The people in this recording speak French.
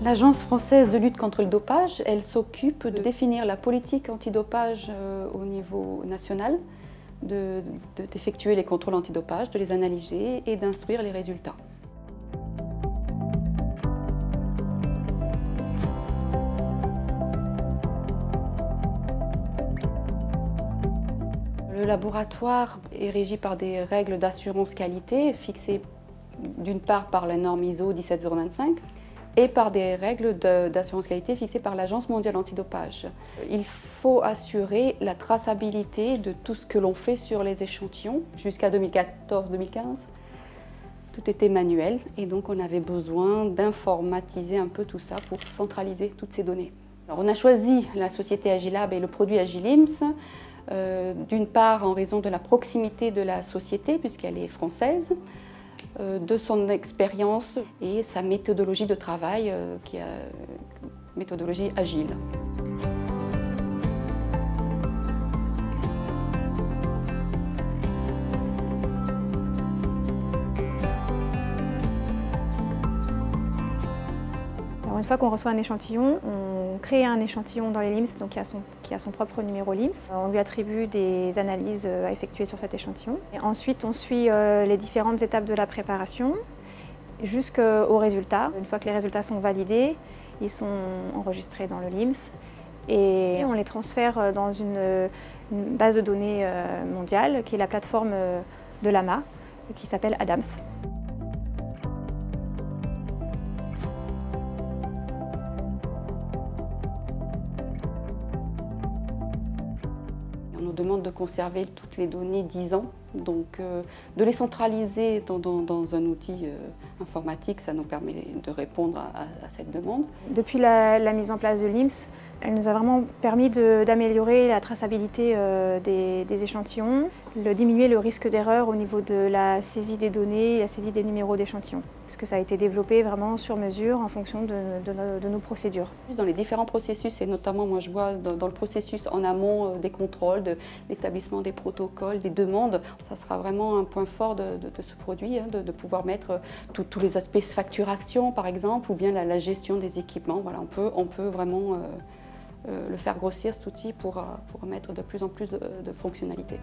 L'Agence française de lutte contre le dopage, elle s'occupe de définir la politique antidopage au niveau national, d'effectuer les contrôles antidopage, de les analyser et d'instruire les résultats. Le laboratoire est régi par des règles d'assurance qualité fixées d'une part par la norme ISO 17025 et par des règles d'assurance qualité fixées par l'Agence mondiale antidopage. Il faut assurer la traçabilité de tout ce que l'on fait sur les échantillons. Jusqu'à 2014-2015, tout était manuel et donc on avait besoin d'informatiser un peu tout ça pour centraliser toutes ces données. Alors on a choisi la société Agilab et le produit Agilims, d'une part en raison de la proximité de la société puisqu'elle est française, de son expérience et sa méthodologie de travail qui est une méthodologie agile. Alors une fois qu'on reçoit un échantillon, on crée un échantillon dans les LIMS, donc qui a son propre numéro LIMS. On lui attribue des analyses à effectuer sur cet échantillon. Et ensuite, on suit les différentes étapes de la préparation jusqu'aux résultats. Une fois que les résultats sont validés, ils sont enregistrés dans le LIMS et on les transfère dans une base de données mondiale qui est la plateforme de l'AMA qui s'appelle ADAMS. On nous demande de conserver toutes les données 10 ans, donc de les centraliser dans un outil informatique, ça nous permet de répondre à cette demande. Depuis la mise en place de l'IMS, elle nous a vraiment permis d'améliorer la traçabilité des échantillons, de diminuer le risque d'erreur au niveau de la saisie des données et la saisie des numéros d'échantillons, parce que ça a été développé vraiment sur mesure en fonction de nos procédures. Dans les différents processus, et notamment moi je vois dans le processus en amont des contrôles, de l'établissement des protocoles, des demandes, ça sera vraiment un point fort de ce produit, hein, de pouvoir mettre tous les aspects facturation par exemple, ou bien la gestion des équipements. Voilà, on peut vraiment le faire grossir cet outil pour mettre de plus en plus de fonctionnalités.